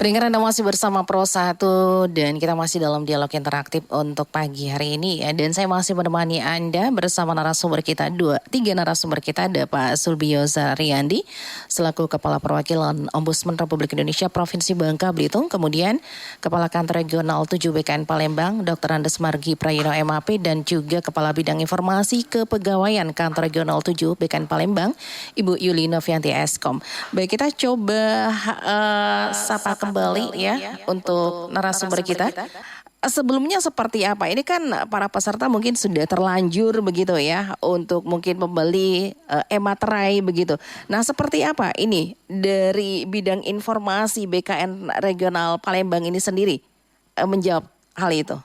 Pendengar Anda masih bersama Pro 1 dan kita masih dalam dialog interaktif untuk pagi hari ini ya. Dan saya masih menemani Anda bersama narasumber kita tiga narasumber kita. Ada Pak Sulbio Zariandi selaku Kepala Perwakilan Ombudsman Republik Indonesia Provinsi Bangka Belitung. Kemudian Kepala Kantor Regional 7 BKN Palembang Dr. Andes Margi Prayitno MAP dan juga Kepala Bidang Informasi Kepegawaian Kantor Regional 7 BKN Palembang Ibu Yuli Novianti Eskom. Baik, kita coba sapa kembali ya untuk narasumber kita. Sebelumnya seperti apa? Ini kan para peserta mungkin sudah terlanjur begitu ya untuk mungkin membeli e-materai begitu. Nah, seperti apa ini dari bidang informasi BKN Regional Palembang ini sendiri menjawab hal itu?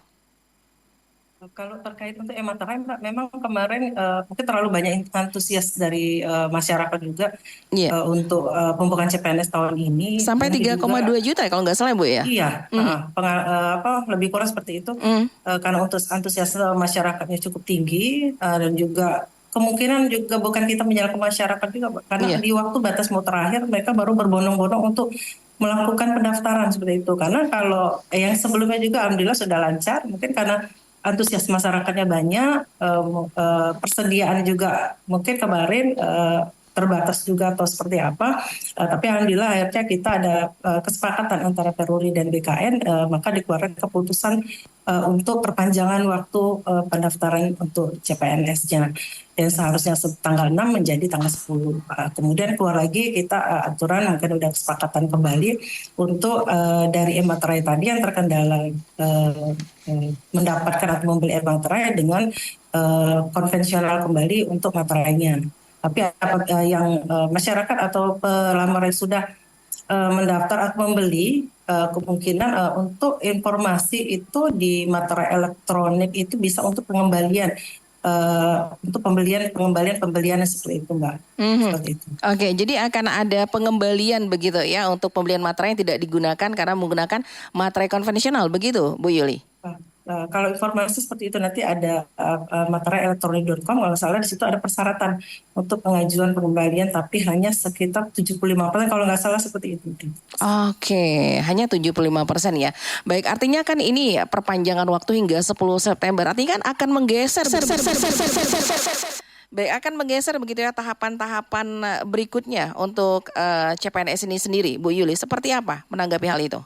Kalau terkait untuk e-materai, Mbak, memang kemarin mungkin terlalu banyak antusias dari masyarakat juga untuk pembukaan CPNS tahun ini. Sampai 3,2 juta kalau nggak salah Bu ya? Iya, lebih kurang seperti itu. Karena untuk antusiasme masyarakatnya cukup tinggi dan juga kemungkinan juga bukan kita menyalahkan masyarakat juga, karena di waktu batas mau terakhir mereka baru berbondong-bondong untuk melakukan pendaftaran seperti itu. Karena kalau yang sebelumnya juga alhamdulillah sudah lancar, mungkin karena antusias masyarakatnya banyak, persediaan juga mungkin kemarin terbatas juga atau seperti apa, tapi alhamdulillah akhirnya kita ada kesepakatan antara Peruri dan BKN, maka dikeluarkan keputusan untuk perpanjangan waktu pendaftaran untuk CPNS-nya yang seharusnya tanggal 6 menjadi tanggal 10. Kemudian keluar lagi kita aturan mungkin udah kesepakatan kembali untuk dari e-materai tadi yang terkendala mendapatkan atau membeli e-materai dengan konvensional kembali untuk materainya. Tapi yang masyarakat atau pelamar yang sudah mendaftar atau membeli, kemungkinan untuk informasi itu di materai elektronik itu bisa untuk pengembalian, untuk pembelian seperti itu, Mbak. Seperti itu. Oke, jadi akan ada pengembalian begitu ya untuk pembelian materai yang tidak digunakan karena menggunakan materai konvensional begitu, Bu Yuli? Kalau informasi seperti itu nanti ada materai-elektronik.com, kalau salah di situ ada persyaratan untuk pengajuan pengembalian, tapi hanya sekitar 75%, kalau nggak salah seperti itu. Oke, hanya 75% ya. Baik, artinya kan ini perpanjangan waktu hingga 10 September, artinya kan akan menggeser. Baik, akan menggeser begitu ya tahapan-tahapan berikutnya untuk CPNS ini sendiri, Bu Yuli. Seperti apa menanggapi hal itu?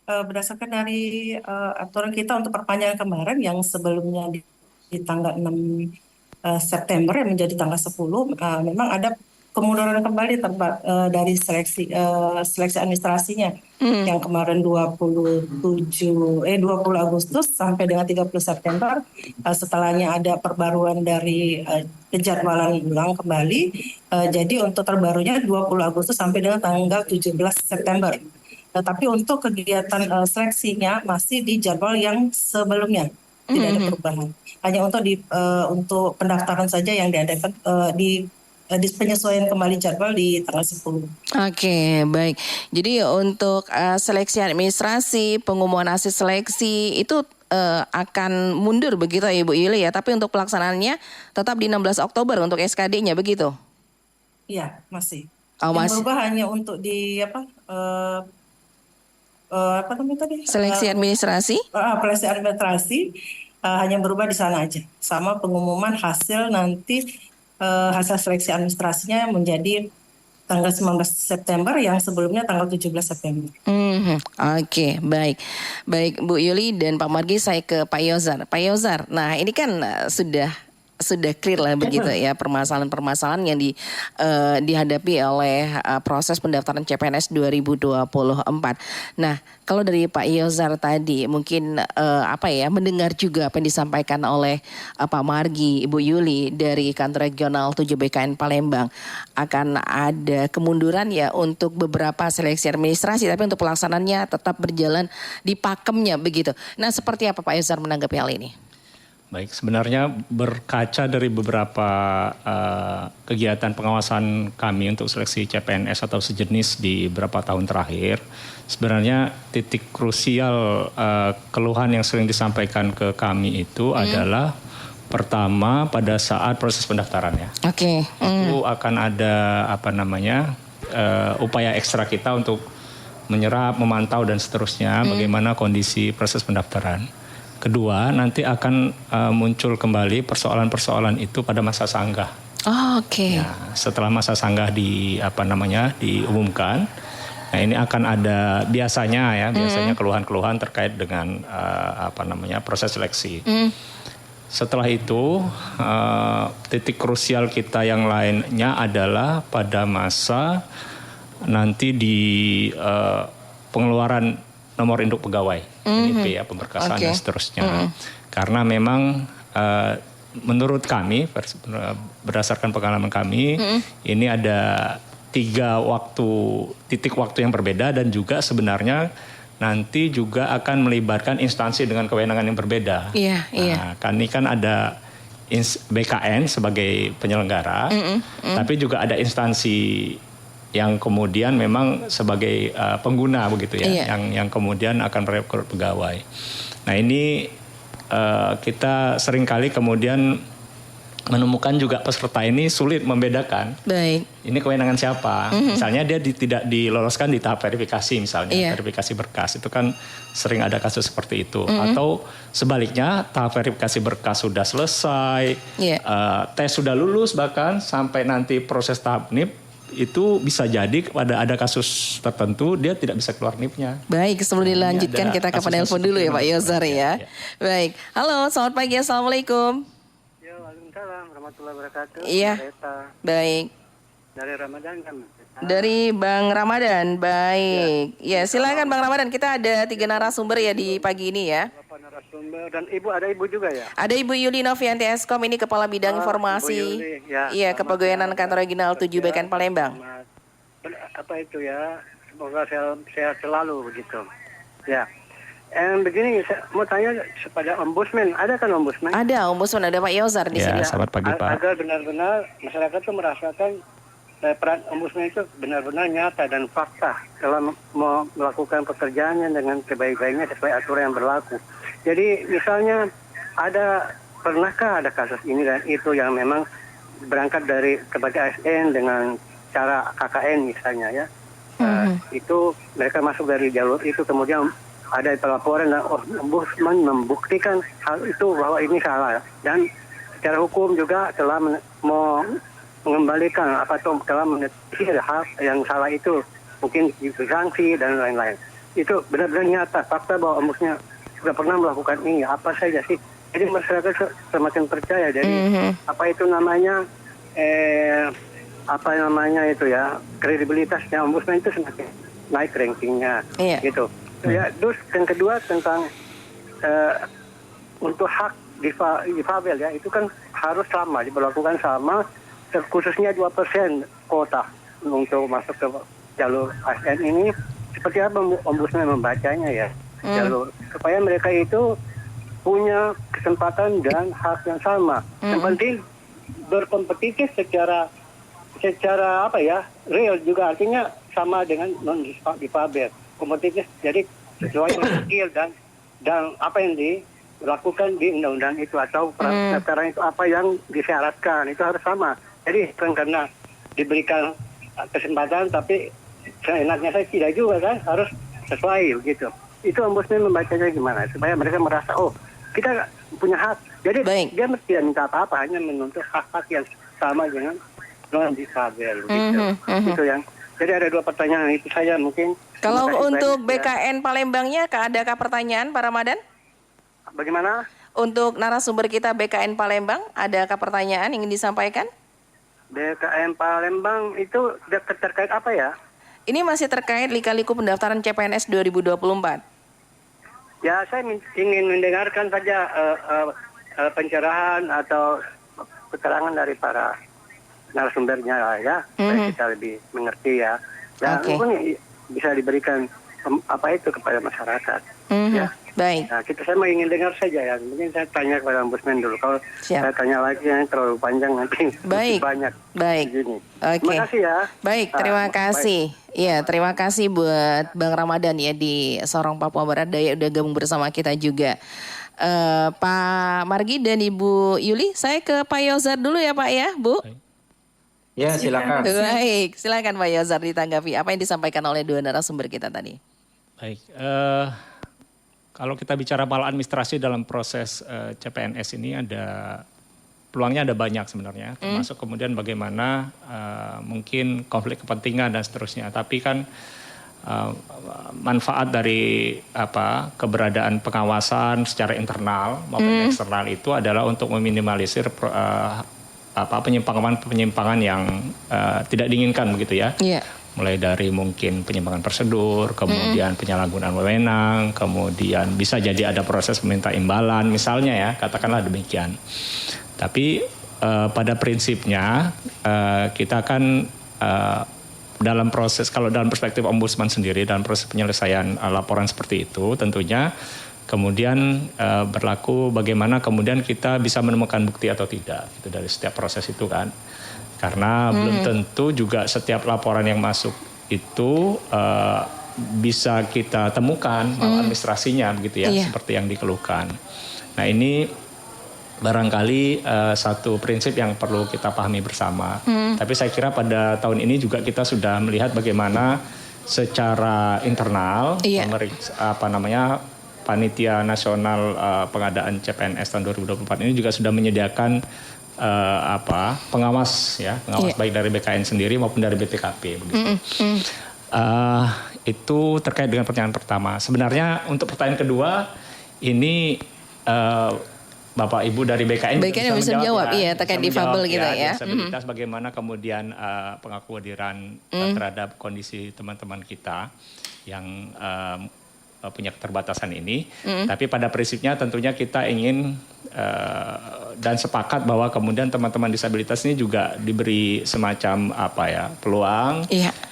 Berdasarkan dari aturan kita untuk perpanjangan kemarin yang sebelumnya di tanggal 6 September yang menjadi tanggal 10, memang ada kemunduran kembali dari seleksi administrasinya yang kemarin 20 Agustus sampai dengan 30 September, setelahnya ada perbaruan dari penjadwalan ulang kembali, jadi untuk terbarunya 20 Agustus sampai dengan tanggal 17 September. Tapi untuk kegiatan seleksinya masih di jadwal yang sebelumnya, tidak ada perubahan. Hanya untuk pendaftaran saja yang diadakan di penyesuaian kembali jadwal di tanggal 10. Oke, baik. Jadi untuk seleksi administrasi, pengumuman hasil seleksi itu akan mundur begitu ya Ibu Yuli ya. Tapi untuk pelaksanaannya tetap di 16 Oktober untuk SKD-nya begitu? Iya, masih. Yang berubah hanya untuk di seleksi administrasi? Seleksi administrasi hanya berubah di sana aja. Sama pengumuman hasil nanti hasil seleksi administrasinya menjadi tanggal 19 September yang sebelumnya tanggal 17 September. Oke, baik. Baik Bu Yuli dan Pak Margi, saya ke Pak Yozar. Pak Yozar, nah ini kan sudah clear lah begitu ya permasalahan-permasalahan yang dihadapi oleh proses pendaftaran CPNS 2024. Nah, kalau dari Pak Yozar tadi mungkin mendengar juga apa yang disampaikan oleh Pak Margi, Ibu Yuli dari Kantor Regional 7 BKN Palembang, akan ada kemunduran ya untuk beberapa seleksi administrasi, tapi untuk pelaksanaannya tetap berjalan di pakemnya begitu. Nah, seperti apa Pak Yozar menanggapi hal ini? Baik, sebenarnya berkaca dari beberapa kegiatan pengawasan kami untuk seleksi CPNS atau sejenis di beberapa tahun terakhir, sebenarnya titik krusial keluhan yang sering disampaikan ke kami itu adalah pertama pada saat proses pendaftarannya. Oke. Itu akan ada upaya ekstra kita untuk menyerap, memantau dan seterusnya bagaimana kondisi proses pendaftaran. Kedua, nanti akan muncul kembali persoalan-persoalan itu pada masa sanggah. Oh, oke. Nah, setelah masa sanggah diumumkan, nah ini akan ada biasanya keluhan-keluhan terkait dengan proses seleksi. Setelah itu titik krusial kita yang lainnya adalah pada masa nanti di pengeluaran nomor induk pegawai, NIP ya, pemberkasan dan seterusnya. Karena memang menurut kami, berdasarkan pengalaman kami, ini ada 3 titik waktu yang berbeda dan juga sebenarnya nanti juga akan melibatkan instansi dengan kewenangan yang berbeda. Iya. Ini kan ada BKN sebagai penyelenggara, tapi juga ada instansi yang kemudian memang sebagai pengguna begitu ya, yang kemudian akan merekrut pegawai. Nah ini kita seringkali kemudian menemukan juga peserta ini sulit membedakan. Baik. Ini kewenangan siapa? Misalnya dia tidak diloloskan di tahap verifikasi misalnya, verifikasi berkas itu kan sering ada kasus seperti itu. Atau sebaliknya tahap verifikasi berkas sudah selesai, tes sudah lulus bahkan sampai nanti proses tahap NIP itu bisa jadi pada ada kasus tertentu dia tidak bisa keluar NIP-nya. Baik, sebelum dilanjutkan kita ke penelpon dulu ya Pak Yozar ya. Baik. Halo, selamat pagi, assalamualaikum. Waalaikumsalam warahmatullahi wabarakatuh. Iya. Baik. Dari Ramadan kan. Dari Bang Ramadan. Baik. Ya, silakan Bang Ramadan. Kita ada 3 narasumber ya di pagi ini ya. Bapak narasumber dan ada ibu juga ya. Ada Ibu Yuli Novianti Eskom, ini Kepala Bidang Informasi. Iya, Kepegawaian Kantor Regional 7 BKN Palembang. Apa itu ya? Semoga sehat selalu begitu. Ya. Begini, saya mau tanya kepada ombudsman, ada kan ombudsman? Ada ombudsman, ada Pak Yozar di sini. Selamat pagi Pak. Agar benar-benar masyarakat itu merasakan peran ombudsman itu benar-benar nyata dan fakta dalam melakukan pekerjaannya dengan sebaik-baiknya sesuai aturan yang berlaku. Jadi misalnya pernahkah ada kasus ini dan itu yang memang berangkat dari kepada ASN dengan cara KKN misalnya ya, itu mereka masuk dari jalur itu kemudian ada pelaporan dan ombudsman membuktikan hal itu bahwa ini salah dan secara hukum juga telah mengembalikan telah menetir hal yang salah itu mungkin sanksi dan lain-lain. Itu benar-benar nyata fakta bahwa ombudsman sudah pernah melakukan ini apa saja sih. Jadi masyarakat semakin percaya. Jadi kredibilitasnya ombudsman itu semakin naik rankingnya gitu. Ya, terus yang kedua tentang untuk hak difabel ya, itu kan harus sama, diberlakukan sama, khususnya 2% kuota untuk masuk ke jalur ASN ini. Seperti apa ombudsman membacanya ya, jalur supaya mereka itu punya kesempatan dan hak yang sama. Yang penting berkompetitif secara real juga, artinya sama dengan non difabel. Kompetitif jadi sesuai dengan skill dan apa yang dilakukan di undang-undang itu atau peraturan itu apa yang disyaratkan itu harus sama. Jadi bukan karena diberikan kesempatan tapi seenaknya saya tidak juga kan, harus sesuai begitu. Itu ombudsman membacanya gimana supaya mereka merasa kita punya hak. Jadi dia tidak minta apa-apa, hanya menuntut hak-hak yang sama dengan non difabel gitu. Itu yang. Jadi ada 2 pertanyaan itu saja mungkin. Kalau untuk BKN Palembangnya, adakah pertanyaan Pak Ramadan? Bagaimana? Untuk narasumber kita BKN Palembang, adakah pertanyaan ingin disampaikan? BKN Palembang itu terkait apa ya? Ini masih terkait lika-liku pendaftaran CPNS 2024. Ya, saya ingin mendengarkan saja pencerahan atau keterangan dari para narasumbernya ya, supaya kita lebih mengerti ya. Dan mungkin bisa diberikan kepada masyarakat. Ya. Baik. Nah, saya mau ingin dengar saja ya. Mungkin saya tanya kepada ombudsman dulu. Kalau saya tanya lagi yang terlalu panjang nanti banyak. Baik. Terima kasih ya. Baik, terima kasih. Iya, terima kasih buat Bang Ramadan ya di Sorong Papua Barat Daya udah gabung bersama kita juga. Pak Margi dan Ibu Yuli, saya ke Pak Yozar dulu ya Pak ya, Bu. Ya, silakan. Baik, silakan Pak Yozar ditanggapi apa yang disampaikan oleh dua narasumber kita tadi. Baik, kalau kita bicara maladministrasi dalam proses CPNS ini peluangnya ada banyak sebenarnya, termasuk kemudian bagaimana mungkin konflik kepentingan dan seterusnya. Tapi kan manfaat dari keberadaan pengawasan secara internal maupun eksternal itu adalah untuk meminimalisir penyimpangan yang tidak diinginkan begitu ya. Yeah. Mulai dari mungkin penyimpangan prosedur, kemudian penyalahgunaan wewenang, kemudian bisa jadi ada proses meminta imbalan misalnya ya, katakanlah demikian. Tapi pada prinsipnya kita kan dalam proses, kalau dalam perspektif Ombudsman sendiri dalam proses penyelesaian laporan seperti itu tentunya kemudian berlaku bagaimana kemudian kita bisa menemukan bukti atau tidak itu dari setiap proses itu kan. Karena belum tentu juga setiap laporan yang masuk itu bisa kita temukan maladministrasinya begitu ya, seperti yang dikeluhkan. Nah ini barangkali satu prinsip yang perlu kita pahami bersama. Tapi saya kira pada tahun ini juga kita sudah melihat bagaimana secara internal Panitia Nasional Pengadaan CPNS tahun 2024 ini juga sudah menyediakan pengawas baik dari BKN sendiri maupun dari BPKP begitu. Itu terkait dengan pertanyaan pertama. Sebenarnya untuk pertanyaan kedua ini Bapak Ibu dari BKN bisa menjawab ya, terkait difabel gitu ya. Disabilitas bagaimana kemudian pengakudiran terhadap kondisi teman-teman kita yang punya keterbatasan ini. Tapi pada prinsipnya tentunya kita ingin dan sepakat bahwa kemudian teman-teman disabilitas ini juga diberi semacam peluang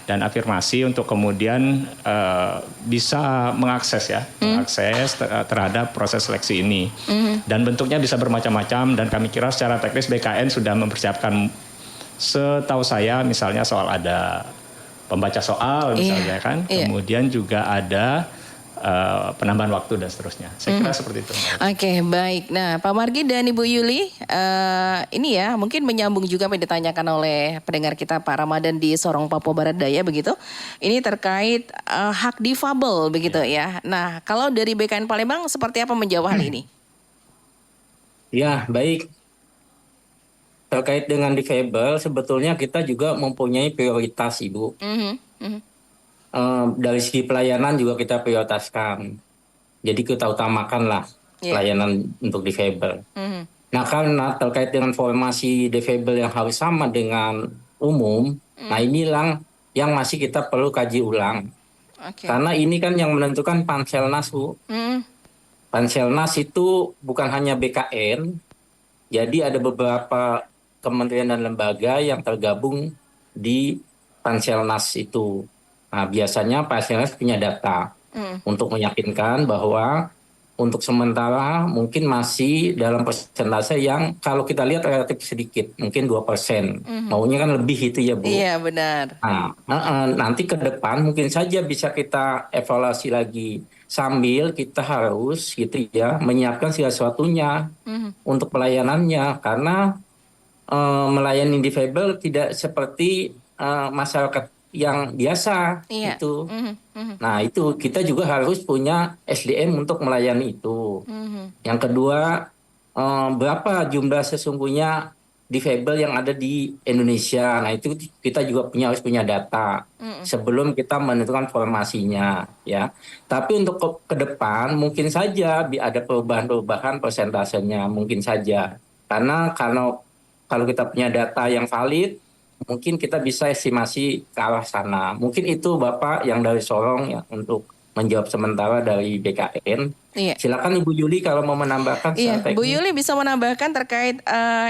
dan afirmasi untuk kemudian bisa mengakses terhadap proses seleksi ini. Dan bentuknya bisa bermacam-macam dan kami kira secara teknis BKN sudah mempersiapkan, setahu saya misalnya soal ada pembaca soal misalnya kemudian juga ada penambahan waktu dan seterusnya. Saya kira seperti itu. Oke, baik. Nah, Pak Margi dan Ibu Yuli, ini ya mungkin menyambung juga apa yang ditanyakan oleh pendengar kita Pak Ramadan di Sorong, Papua Barat Daya begitu. Ini terkait hak difabel begitu ya. Nah, kalau dari BKN Palembang seperti apa menjawab hal ini? Ya, baik. Terkait dengan difabel, sebetulnya kita juga mempunyai prioritas, Ibu. Dari segi pelayanan juga kita prioritaskan. Jadi kita utamakanlah pelayanan untuk difabel. Nah karena terkait dengan formasi difabel yang harus sama dengan umum, nah inilah yang masih kita perlu kaji ulang. Karena ini kan yang menentukan Panselnas, Bu. Panselnas itu bukan hanya BKN, jadi ada beberapa kementerian dan lembaga yang tergabung di Panselnas itu. Nah, biasanya Panselnas punya data untuk meyakinkan bahwa untuk sementara mungkin masih dalam persentase yang kalau kita lihat relatif sedikit, mungkin 2%. Maunya kan lebih itu ya, Bu. Iya, benar. Nah, nanti ke depan mungkin saja bisa kita evaluasi lagi sambil kita harus gitu ya menyiapkan segala sesuatunya untuk pelayanannya karena melayani difabel tidak seperti masyarakat yang biasa itu. Nah itu kita juga harus punya SDM untuk melayani itu. Yang kedua, berapa jumlah sesungguhnya difabel yang ada di Indonesia. Nah itu kita juga harus punya data sebelum kita menentukan formasinya ya. Tapi untuk ke depan mungkin saja ada perubahan-perubahan persentasenya mungkin saja. Karena kalau kita punya data yang valid, mungkin kita bisa estimasi ke arah sana. Mungkin itu Bapak yang dari Sorong ya, untuk menjawab sementara dari BKN. Silakan Ibu Yuli kalau mau menambahkan. Bu Yuli bisa menambahkan terkait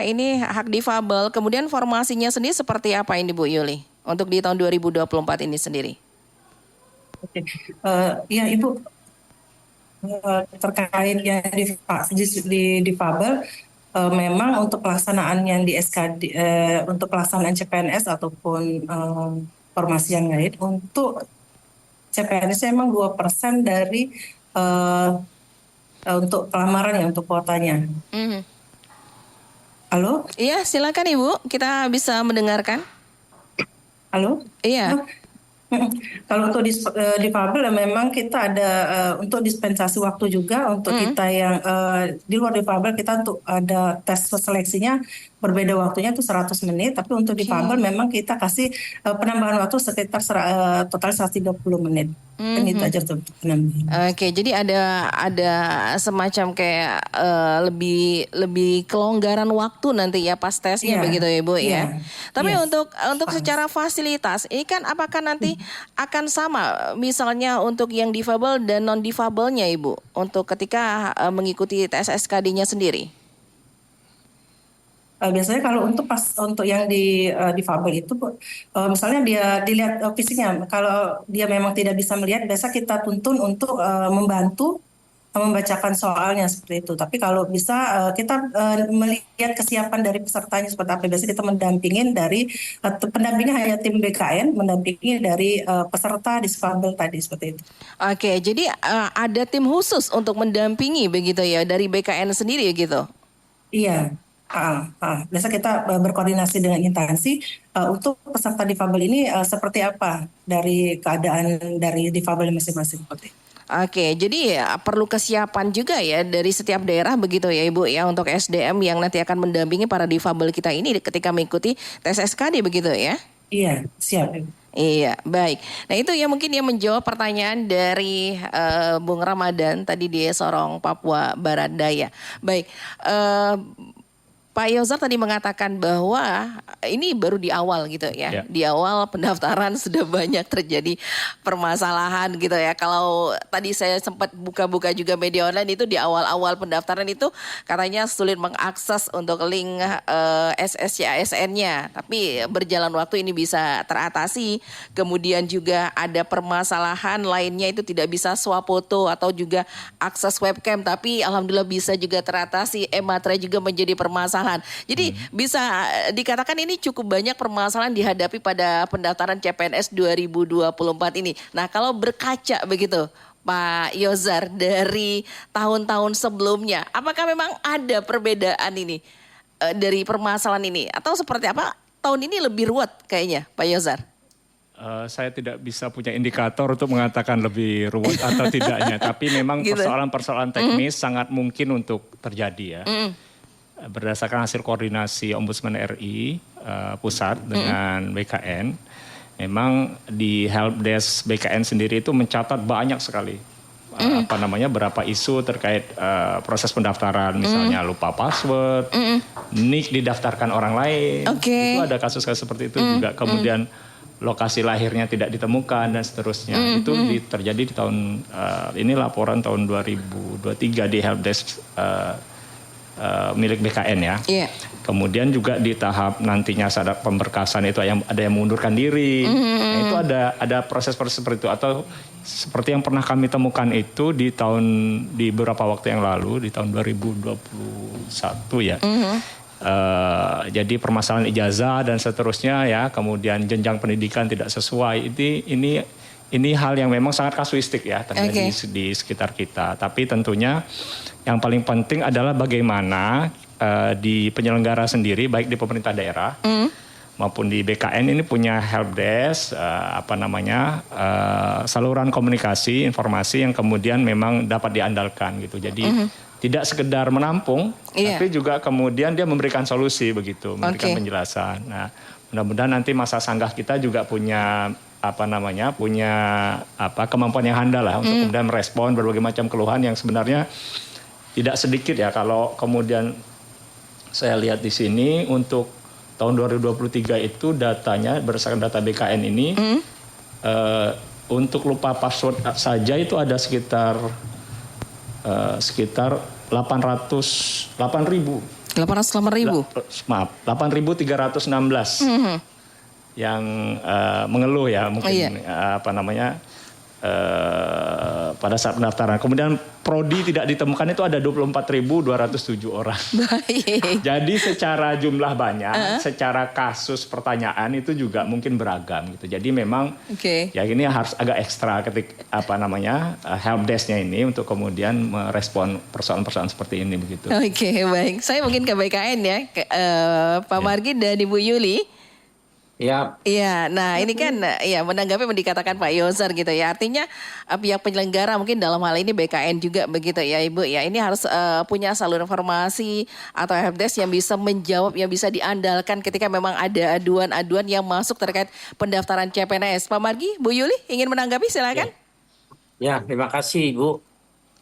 ini hak difabel. Kemudian formasinya sendiri seperti apa ini Bu Yuli untuk di tahun 2024 ini sendiri? Ya Ibu, terkait yang di difabel. Memang untuk pelaksanaan yang di SKD untuk pelaksanaan CPNS ataupun formasi yang lain untuk CPNS memang 2% dari untuk pelamaran ya untuk kuotanya. Halo? Iya silakan Ibu, kita bisa mendengarkan. Halo? Iya. Kalau untuk difabel memang kita ada untuk dispensasi waktu juga untuk kita yang di luar difabel, kita untuk ada tes seleksinya berbeda waktunya itu 100 menit, tapi untuk difabel Oke. memang kita kasih penambahan waktu sekitar total 130 menit. Kan itu aja tuh penambahan. Oke, jadi ada semacam kayak lebih kelonggaran waktu nanti ya pas tesnya Iya, begitu ya Bu iya, ya. Tapi iya. untuk secara fasilitas ini kan apakah nanti akan sama misalnya untuk yang difabel dan non difabelnya Ibu untuk ketika mengikuti tes SKD-nya sendiri? Biasanya kalau untuk yang difabel itu, misalnya dia dilihat fisiknya, kalau dia memang tidak bisa melihat, biasa kita tuntun untuk membantu membacakan soalnya seperti itu. Tapi kalau bisa kita melihat kesiapan dari pesertanya seperti apa. Biasanya kita mendampingin dari pendampingnya hanya tim BKN, mendampingi dari peserta difabel tadi seperti itu. Oke, jadi ada tim khusus untuk mendampingi begitu ya dari BKN sendiri gitu. Iya. Biasa kita berkoordinasi dengan instansi untuk peserta difabel ini seperti apa dari keadaan dari difabel masing-masing. Oke, jadi ya perlu kesiapan juga ya dari setiap daerah begitu ya Ibu ya untuk SDM yang nanti akan mendampingi para difabel kita ini ketika mengikuti tes SKD begitu ya? Iya, siap. Iya, baik. Nah itu ya mungkin yang menjawab pertanyaan dari Bung Ramadan tadi di Sorong, Papua Barat Daya. Baik, Pak Yozar tadi mengatakan bahwa ini baru di awal gitu ya. Di awal pendaftaran sudah banyak terjadi permasalahan gitu ya. Kalau tadi saya sempat buka-buka juga media online itu di awal-awal pendaftaran itu katanya sulit mengakses untuk link SSCASN-nya. Tapi berjalan waktu ini bisa teratasi. Kemudian juga ada permasalahan lainnya itu tidak bisa swafoto atau juga akses webcam. Tapi alhamdulillah bisa juga teratasi. Materai juga menjadi permasalahan. Jadi bisa dikatakan ini cukup banyak permasalahan dihadapi pada pendaftaran CPNS 2024 ini. Nah kalau berkaca begitu Pak Yozar dari tahun-tahun sebelumnya, apakah memang ada perbedaan ini dari permasalahan ini? Atau seperti apa tahun ini lebih ruwet kayaknya Pak Yozar? Saya tidak bisa punya indikator untuk mengatakan lebih ruwet atau tidaknya. Tapi memang Gitu. persoalan-persoalan teknis sangat mungkin untuk terjadi ya. Berdasarkan hasil koordinasi Ombudsman RI pusat dengan BKN, memang di helpdesk BKN sendiri itu mencatat banyak sekali berapa isu terkait proses pendaftaran, misalnya lupa password, NIK didaftarkan orang lain, itu ada kasus-kasus seperti itu juga. Kemudian lokasi lahirnya tidak ditemukan dan seterusnya. Itu terjadi di tahun ini laporan tahun 2023 di helpdesk milik BKN ya. Kemudian juga di tahap nantinya saat pemberkasan itu ada yang mengundurkan diri. Nah, itu ada proses-proses seperti itu, atau seperti yang pernah kami temukan itu di beberapa waktu yang lalu di tahun 2021 ya. Jadi permasalahan ijazah dan seterusnya ya, kemudian jenjang pendidikan tidak sesuai. Ini hal yang memang sangat kasuistik ya terjadi di sekitar kita. Tapi tentunya yang paling penting adalah bagaimana di penyelenggara sendiri, baik di pemerintah daerah maupun di BKN ini punya helpdesk, saluran komunikasi, informasi yang kemudian memang dapat diandalkan gitu. Jadi tidak sekedar menampung, tapi juga kemudian dia memberikan solusi begitu, memberikan penjelasan. Nah, mudah-mudahan nanti masa sanggah kita juga punya kemampuan yang handal lah untuk kemudian merespon berbagai macam keluhan yang sebenarnya tidak sedikit ya. Kalau kemudian saya lihat di sini untuk tahun 2023 itu datanya berdasarkan data BKN ini untuk lupa password saja itu ada sekitar 8.316 yang mengeluh ya mungkin pada saat pendaftaran. Kemudian prodi tidak ditemukan itu ada 24.207 orang. Baik. Jadi secara jumlah banyak, secara kasus pertanyaan itu juga mungkin beragam gitu. Jadi memang ya ini harus agak ekstra helpdesk-nya ini untuk kemudian merespon persoalan-persoalan seperti ini begitu. Baik. Saya mungkin ke BKN ya, Pak Margi dan Ibu Yuli. Ya, Iya, nah ini kan ya menanggapi yang dikatakan Pak Yozar gitu ya. Artinya pihak penyelenggara mungkin dalam hal ini BKN juga begitu ya Ibu ya. Ini harus punya saluran informasi atau helpdesk yang bisa menjawab, yang bisa diandalkan ketika memang ada aduan-aduan yang masuk terkait pendaftaran CPNS. Pak Margi, Bu Yuli ingin menanggapi silakan. ya, terima kasih Bu.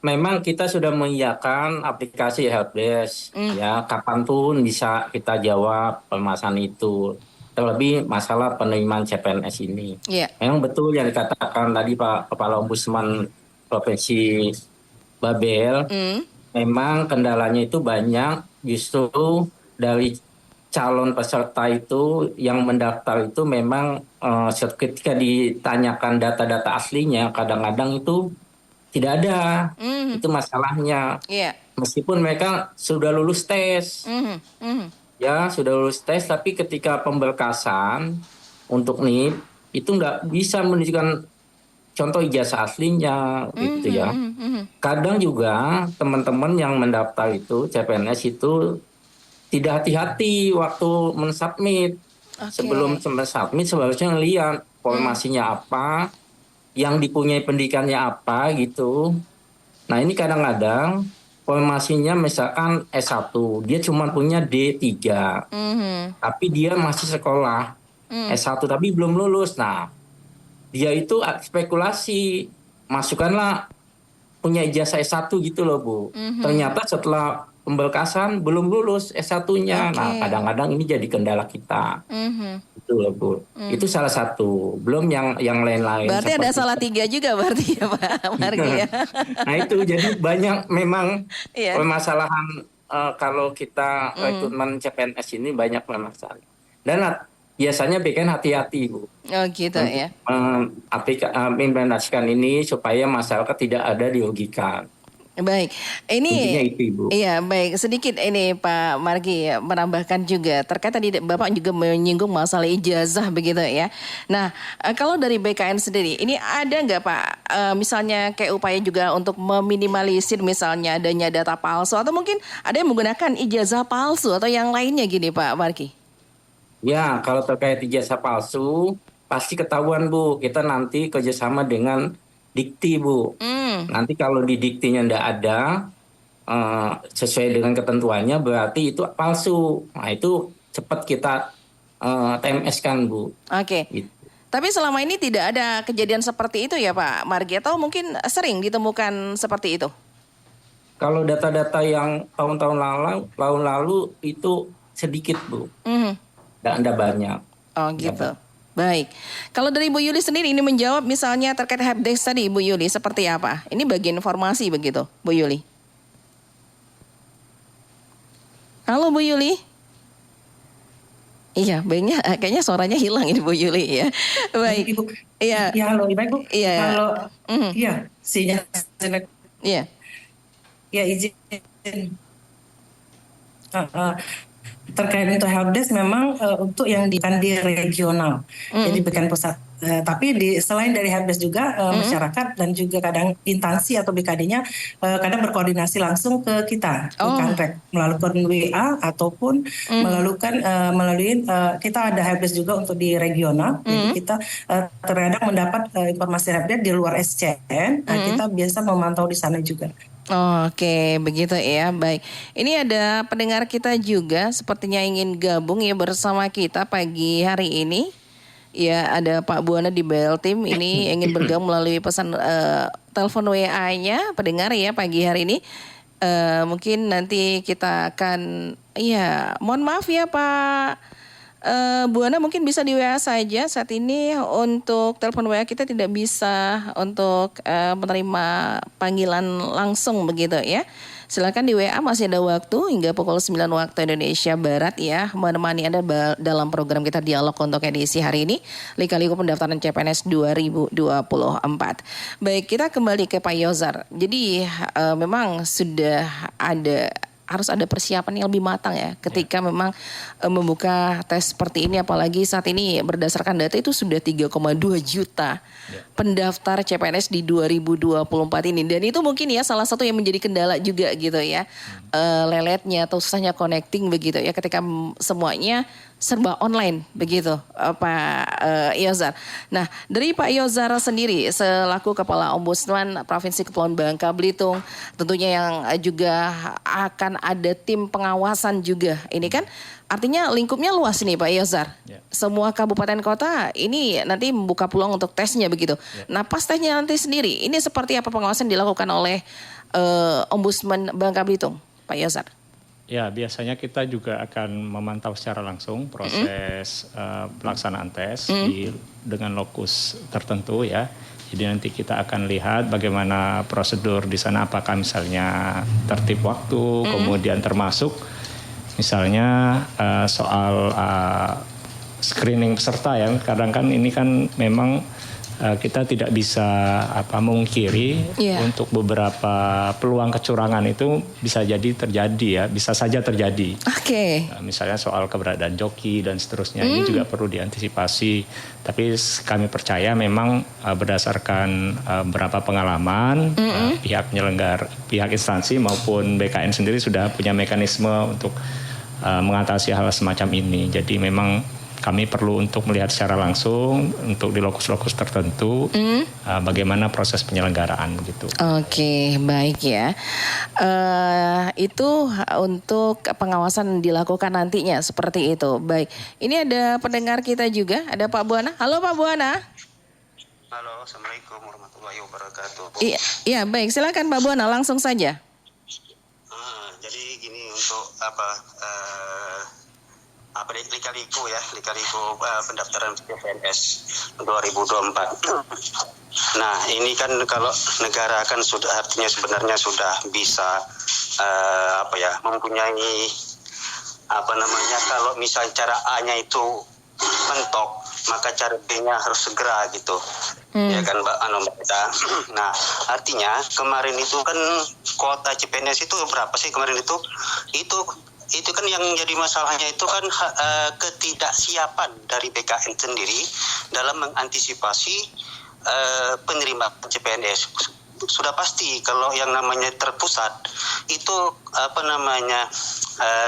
Memang kita sudah mengiyakan aplikasi helpdesk, ya kapanpun bisa kita jawab permasalahan itu. Terlebih masalah penerimaan CPNS ini. Iya. Memang betul yang dikatakan tadi Pak Kepala Ombudsman Provinsi Babel, memang kendalanya itu banyak, justru dari calon peserta itu yang mendaftar itu memang ketika ditanyakan data-data aslinya kadang-kadang itu tidak ada. Itu masalahnya. Iya. Meskipun mereka sudah lulus tes, ya sudah lulus tes, tapi ketika pemberkasan untuk NIP itu nggak bisa menunjukkan contoh ijazah aslinya, gitu ya. Kadang juga teman-teman yang mendaftar itu CPNS itu tidak hati-hati waktu mensubmit. Sebelum mensubmit seharusnya lihat formasinya apa, yang dipunyai pendidikannya apa gitu. Nah ini kadang-kadang formasinya misalkan S1, dia cuma punya D3, tapi dia masih sekolah S1 tapi belum lulus. Nah dia itu spekulasi, masukkanlah punya ijazah S1 gitu loh Bu. Ternyata setelah pemberkasan belum lulus S1-nya. Nah kadang-kadang ini jadi kendala kita. Itu loh Bu. Itu salah satu. Belum yang lain-lain. Berarti ada salah 3 juga berarti ya Pak Margi ya. Nah itu jadi banyak memang Iya. permasalahan kalau kita rekrutmen CPNS ini banyak permasalahan. Dan biasanya bikin hati-hati Bu. Oh gitu ya. Implementasikan ini supaya masyarakat tidak ada dirugikan. Baik, ini Intinya itu, Ibu. Iya baik, sedikit ini Pak Margi menambahkan juga terkait tadi Bapak juga menyinggung masalah ijazah begitu ya. Nah kalau dari BKN sendiri ini ada nggak Pak misalnya kayak upaya juga untuk meminimalisir misalnya adanya data palsu atau mungkin ada yang menggunakan ijazah palsu atau yang lainnya gini Pak Margi? Ya, kalau terkait ijazah palsu pasti ketahuan Bu. Kita nanti kerjasama dengan Dikti Bu. Nanti kalau di Diktinya ndak ada sesuai dengan ketentuannya berarti itu palsu. Nah itu cepat kita TMS kan Bu. Oke. Gitu. Tapi selama ini tidak ada kejadian seperti itu ya Pak Margi atau mungkin sering ditemukan seperti itu? Kalau data-data yang tahun-tahun lalu itu sedikit Bu. Ndak banyak. Oh gitu. Baik. Kalau dari Bu Yuli sendiri ini menjawab misalnya terkait helpdesk tadi Bu Yuli seperti apa? Ini bagian informasi begitu Bu Yuli. Halo Bu Yuli. Iya, kayaknya suaranya hilang ini Bu Yuli ya. Baik. Ibu. Iya. Ya halo Ibu. Iya. Halo. Iya, sinyal. Iya. Ya izin. Terkait untuk helpdesk memang untuk yang di regional, jadi bukan pusat. Tapi selain dari helpdesk juga masyarakat dan juga kadang instansi atau BKD-nya kadang berkoordinasi langsung ke kita, bukan melalui WA ataupun melalui kita ada helpdesk juga untuk di regional. Jadi kita terkadang mendapat informasi helpdesk di luar SCN, kita biasa memantau di sana juga. Oke, begitu ya. Baik. Ini ada pendengar kita juga sepertinya ingin gabung ya bersama kita pagi hari ini. Ya, ada Pak Buana di Beltim ini ingin bergabung melalui pesan telepon WA-nya pendengar ya pagi hari ini. Mungkin nanti kita akan mohon maaf ya Pak Bu Ana mungkin bisa di WA saja saat ini untuk telepon WA kita tidak bisa untuk menerima panggilan langsung begitu ya. Silakan di WA masih ada waktu hingga pukul 9 waktu Indonesia Barat ya menemani Anda dalam program kita Dialog untuk edisi hari ini Lika-Liku pendaftaran CPNS 2024. Baik, kita kembali ke Pak Yozar. Jadi memang sudah harus ada persiapan yang lebih matang ya ketika memang membuka tes seperti ini, apalagi saat ini berdasarkan data itu sudah 3,2 juta pendaftar CPNS di 2024 ini, dan itu mungkin ya salah satu yang menjadi kendala juga gitu ya, leletnya atau susahnya connecting begitu ya ketika semuanya serba online begitu Pak Yozar. Nah dari Pak Yozar sendiri selaku Kepala Ombudsman Provinsi Kepulauan Bangka Belitung, tentunya yang juga akan ada tim pengawasan juga. Ini kan artinya lingkupnya luas nih Pak Yozar. Semua kabupaten kota ini nanti membuka peluang untuk tesnya begitu. Nah pas tesnya nanti sendiri, ini seperti apa pengawasan dilakukan oleh Ombudsman Bangka Belitung Pak Yozar? Ya, biasanya kita juga akan memantau secara langsung proses pelaksanaan tes dengan lokus tertentu ya. Jadi nanti kita akan lihat bagaimana prosedur di sana, apakah misalnya tertib waktu, kemudian termasuk misalnya soal screening peserta ya. Kadang kan ini kan memang kita tidak bisa memungkiri untuk beberapa peluang kecurangan itu bisa jadi terjadi ya, bisa saja terjadi. Oke. Misalnya soal keberadaan joki dan seterusnya ini juga perlu diantisipasi. Tapi kami percaya memang berdasarkan beberapa pengalaman pihak instansi maupun BKN sendiri sudah punya mekanisme untuk mengatasi hal semacam ini. Jadi memang kami perlu untuk melihat secara langsung untuk di lokus-lokus tertentu bagaimana proses penyelenggaraan gitu. Oke, baik ya. Itu untuk pengawasan dilakukan nantinya seperti itu. Baik, ini ada pendengar kita juga, ada Pak Buana. Halo Pak Buana. Halo, Assalamualaikum warahmatullahi wabarakatuh. Iya, baik. Silakan Pak Buana, langsung saja. Jadi gini untuk lika-liku pendaftaran CPNS 2024. Nah ini kan kalau negara kan sudah artinya sebenarnya sudah bisa mempunyai kalau misalnya cara A-nya itu mentok maka cara B-nya harus segera gitu. Ya kan Mbak Anita. Nah artinya kemarin itu kan kuota CPNS itu berapa sih kemarin itu? Itu kan yang jadi masalahnya itu kan ketidaksiapan dari BKN sendiri dalam mengantisipasi penerimaan CPNS. Sudah pasti kalau yang namanya terpusat itu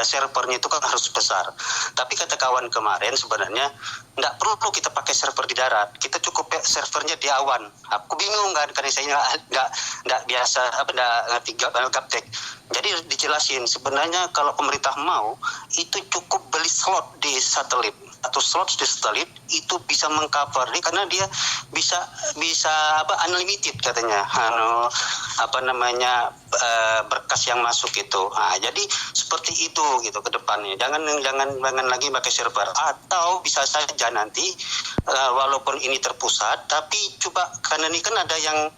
servernya itu kan harus besar. Tapi kata kawan kemarin sebenarnya tidak perlu kita pakai server di darat. Kita cukup servernya di awan. Aku bingung kan karena saya nggak biasa nggak ngerti gaptek. Jadi dijelasin sebenarnya kalau pemerintah mau itu cukup beli slot di satelit atau slot di satelit itu bisa mengcover karena dia bisa unlimited katanya berkas yang masuk itu. Nah, jadi seperti itu gitu ke depannya. Jangan lagi pakai server atau bisa saja nanti walaupun ini terpusat tapi coba karena ini kan ada yang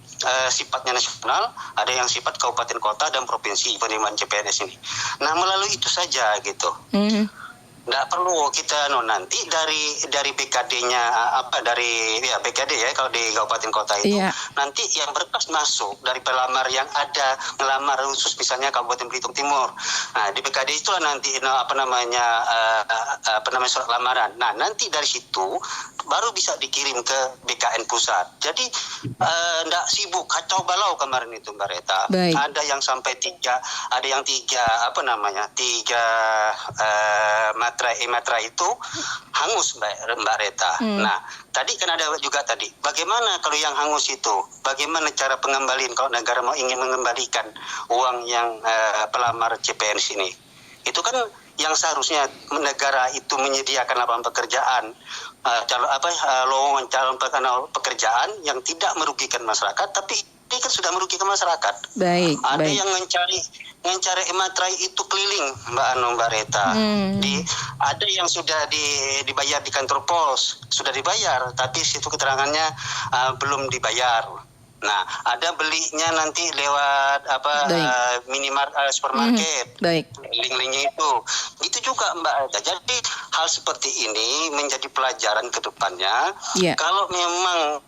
sifatnya nasional, ada yang sifat kabupaten kota dan provinsi penerimaan CPNS ini. Nah melalui itu saja gitu. Nggak perlu kita nanti dari BKD-nya dari BKD ya kalau di kabupaten kota itu nanti yang berkas masuk dari pelamar yang ada melamar khusus misalnya Kabupaten Belitung Timur. Nah di BKD itulah nanti surat lamaran. Nah nanti dari situ baru bisa dikirim ke BKN pusat. Jadi nggak sibuk kacau balau kemarin itu Mbak Reta. Baik. Ada yang sampai tiga materai itu hangus Mbak Reta. Nah, tadi kan ada juga bagaimana kalau yang hangus itu? Bagaimana cara pengembalian kalau negara ingin mengembalikan uang yang pelamar CPNS ini? Itu kan yang seharusnya negara itu menyediakan lapangan pekerjaan, lowongan calon pekerjaan yang tidak merugikan masyarakat, tapi ini kan sudah merugikan masyarakat. Baik. Ada yang mencari materai itu keliling Mbak Reta. Ada yang sudah dibayar di kantor pos, sudah dibayar, tapi situ keterangannya belum dibayar. Nah, ada belinya nanti lewat minimart supermarket. Baik. Link-linknya itu juga Mbak. Jadi hal seperti ini menjadi pelajaran ke depannya. Kalau memang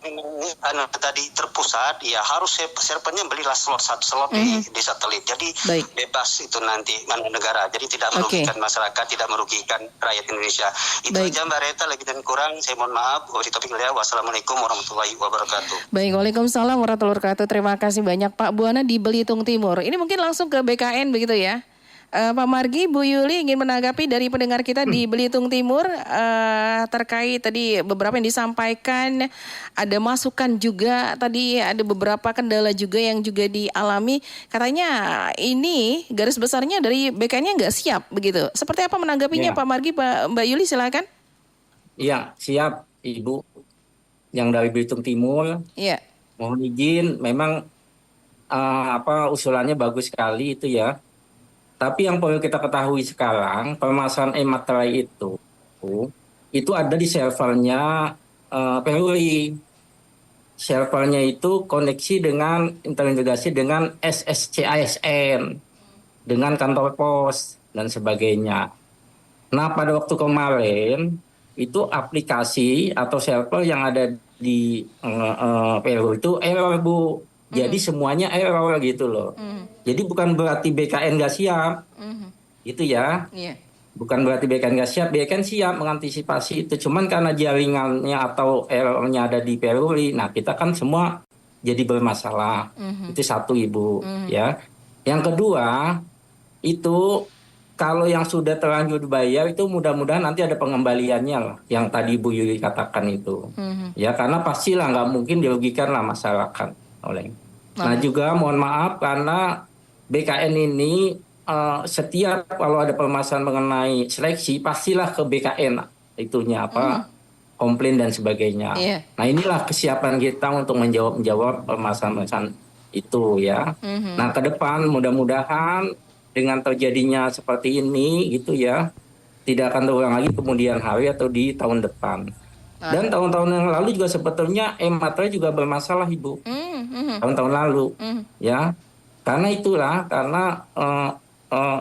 tadi terpusat, ya harus servernya belilah satu slot di satelit. Jadi bebas itu nanti negara. Jadi tidak merugikan masyarakat, tidak merugikan rakyat Indonesia. Itu aja Mbak Reta, lebih dan kurang saya mohon maaf. Wassalamualaikum warahmatullahi wabarakatuh. Baik, waalaikumsalam warahmatullahi wabarakatuh. Terima kasih banyak Pak Buana di Belitung Timur. Ini mungkin langsung ke BKN begitu ya. Pak Margi, Bu Yuli ingin menanggapi dari pendengar kita di Belitung Timur terkait tadi beberapa yang disampaikan, ada masukan juga tadi, ada beberapa kendala juga yang juga dialami. Katanya ini garis besarnya dari BKN-nya nggak siap begitu. Seperti apa menanggapinya Pak Margi, Mbak Yuli silakan. Iya, siap Ibu yang dari Belitung Timur. Iya. Mohon izin, memang usulannya bagus sekali itu ya. Tapi yang perlu kita ketahui sekarang, permasalahan e-materai itu ada di servernya Peruri. Servernya itu koneksi dengan terintegrasi dengan SSCASN, dengan kantor pos dan sebagainya. Nah, pada waktu kemarin itu aplikasi atau server yang ada di Peru itu error, Bu. Jadi semuanya error gitu loh. Jadi bukan berarti BKN nggak siap, gitu ya. Iya. Bukan berarti BKN nggak siap, BKN siap mengantisipasi itu. Cuman karena jaringannya atau errornya ada di Peruri, nah kita kan semua jadi bermasalah. Itu satu, Ibu, ya. Yang kedua, itu kalau yang sudah terlanjur dibayar itu mudah-mudahan nanti ada pengembaliannya lah, yang tadi Bu Yuli katakan itu. Ya, karena pastilah nggak mungkin dirugikan lah masyarakat oleh. Nah juga mohon maaf karena BKN ini setiap kalau ada permasalahan mengenai seleksi pastilah ke BKN itunya komplain dan sebagainya. Nah inilah kesiapan kita untuk menjawab permasalahan itu ya. Nah ke depan mudah-mudahan dengan terjadinya seperti ini gitu ya, tidak akan terulang lagi kemudian hari atau di tahun depan. Dan tahun-tahun yang lalu juga sebetulnya e-materai juga bermasalah, Ibu. Tahun-tahun lalu ya. Karena itulah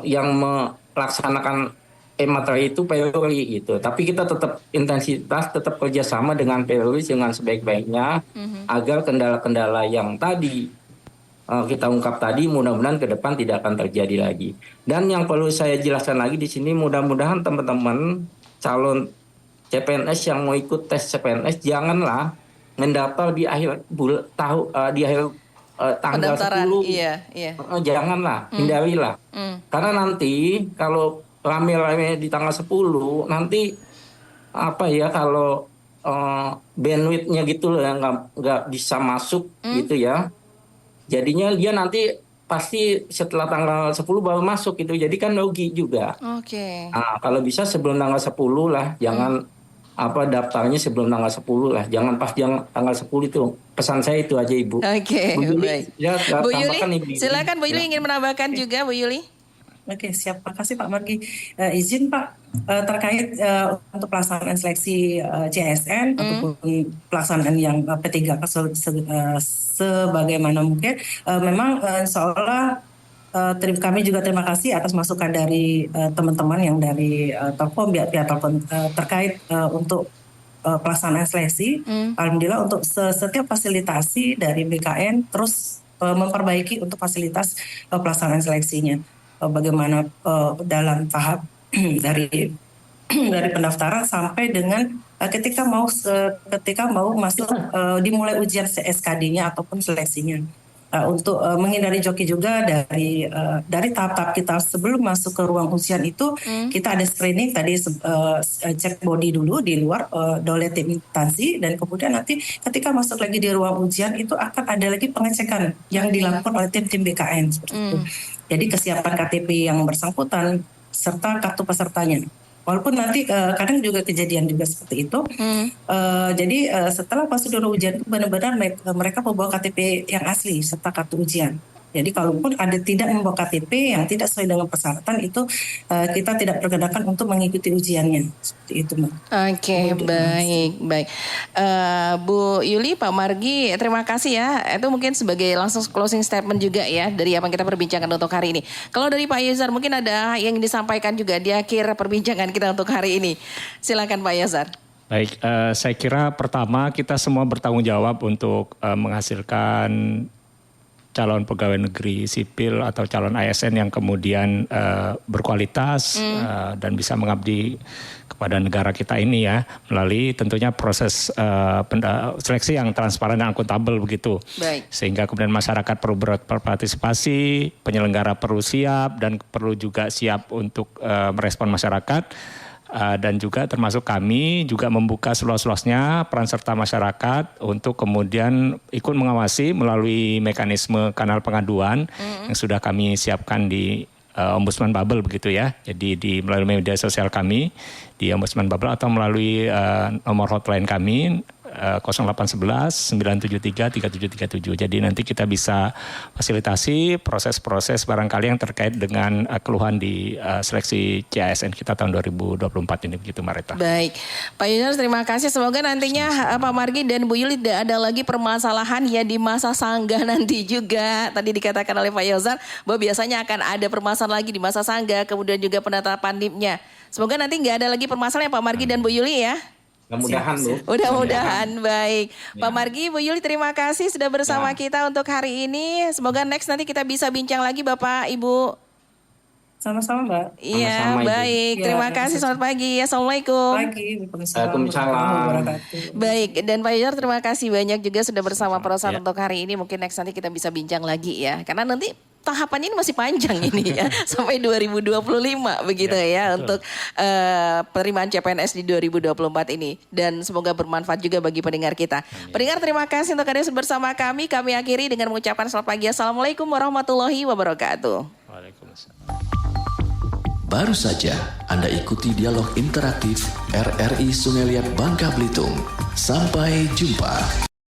yang melaksanakan e-materai itu Peruri gitu. Tapi kita tetap intensitas, tetap kerjasama dengan Peruri dengan sebaik-baiknya agar kendala-kendala yang tadi kita ungkap tadi mudah-mudahan ke depan tidak akan terjadi lagi. Dan yang perlu saya jelaskan lagi di sini, mudah-mudahan teman-teman calon CPNS yang mau ikut tes CPNS janganlah mendaftar di akhir tanggal 10. Janganlah, hindarilah. Karena nanti kalau rame-rame di tanggal 10 nanti kalau bandwidth-nya gitu loh yang nggak bisa masuk gitu ya. Jadinya dia nanti pasti setelah tanggal 10 baru masuk gitu. Jadi kan rugi juga. Nah, kalau bisa sebelum tanggal 10 lah, jangan daftarnya sebelum tanggal 10 lah. Jangan pas tanggal 10 itu. Pesan saya itu aja, Ibu. Baik. Bu Yuli, silakan Bu Yuli ingin menambahkan juga, Bu Yuli. Oke, siap. Makasih Pak Margi. Izin Pak, terkait untuk pelaksanaan seleksi CSN ataupun pelaksanaan yang P3K sebagaimana mungkin, memang seolah kami juga terima kasih atas masukan dari teman-teman yang dari Telkom, pihak Telkom terkait untuk pelaksanaan seleksi. Alhamdulillah untuk setiap fasilitasi dari BKN terus memperbaiki untuk fasilitas pelaksanaan seleksinya. Bagaimana dalam tahap dari pendaftaran sampai dengan ketika mau masuk dimulai ujian SKD-nya ataupun seleksinya. Untuk menghindari joki juga dari tahap-tahap kita sebelum masuk ke ruang ujian itu kita ada screening tadi, cek body dulu di luar oleh tim instansi, dan kemudian nanti ketika masuk lagi di ruang ujian itu akan ada lagi pengecekan yang dilakukan oleh tim BKN seperti itu. Jadi kesiapan KTP yang bersangkutan serta kartu pesertanya. Walaupun nanti kadang juga kejadian juga seperti itu. Jadi setelah prosedur ujian itu benar-benar mereka membawa KTP yang asli serta kartu ujian. Jadi kalaupun ada tidak membawa KTP yang tidak sesuai dengan persyaratan itu kita tidak perkenakan untuk mengikuti ujiannya. Seperti itu, Mbak. Oke, baik. Bu Yuli, Pak Margi, terima kasih ya. Itu mungkin sebagai langsung closing statement juga ya dari apa yang kita perbincangkan untuk hari ini. Kalau dari Pak Yazar mungkin ada yang disampaikan juga di akhir perbincangan kita untuk hari ini. Silakan Pak Yazar. Baik, saya kira pertama kita semua bertanggung jawab untuk menghasilkan calon pegawai negeri sipil atau calon ASN yang kemudian berkualitas dan bisa mengabdi kepada negara kita ini ya, melalui tentunya proses seleksi yang transparan dan akuntabel begitu. Baik. Sehingga kemudian masyarakat perlu berpartisipasi, penyelenggara perlu siap dan perlu juga siap untuk merespon masyarakat. Dan juga termasuk kami juga membuka seluas-luasnya peran serta masyarakat untuk kemudian ikut mengawasi melalui mekanisme kanal pengaduan yang sudah kami siapkan di Ombudsman Bubble begitu ya. Jadi melalui media sosial kami di Ombudsman Bubble atau melalui nomor hotline kami 0811 973 3737. Jadi nanti kita bisa fasilitasi proses-proses barangkali yang terkait dengan keluhan di seleksi CASN kita tahun 2024 ini begitu Marita. Baik, Pak Yunus terima kasih. Semoga nantinya Pak Margi dan Bu Yuli tidak ada lagi permasalahan ya di masa sanggah nanti juga. Tadi dikatakan oleh Pak Yozar bahwa biasanya akan ada permasalahan lagi di masa sanggah, kemudian juga penetapan NIP-nya. Semoga nanti nggak ada lagi permasalahan ya Pak Margi dan Bu Yuli ya. Mudah-mudahan loh. Mudah-mudahan baik. Ya. Pak Margi, Bu Yuli terima kasih sudah bersama kita untuk hari ini. Semoga next nanti kita bisa bincang lagi Bapak Ibu. Sama-sama Mbak. Iya baik. Terima kasih. Selamat pagi. Assalamualaikum. Waalaikumsalam. Baik dan Pak Yozar terima kasih banyak juga sudah bersama Prosa untuk hari ini. Mungkin next nanti kita bisa bincang lagi ya. Karena nanti tahapannya ini masih panjang ini ya sampai 2025 begitu ya untuk penerimaan CPNS di 2024 ini dan semoga bermanfaat juga bagi pendengar kita. Pendengar terima kasih untuk hadir bersama kami. Kami akhiri dengan mengucapkan selamat pagi. Assalamualaikum warahmatullahi wabarakatuh. Waalaikumsalam. Baru saja Anda ikuti dialog interaktif RRI Sungai Liat Bangka Belitung. Sampai jumpa.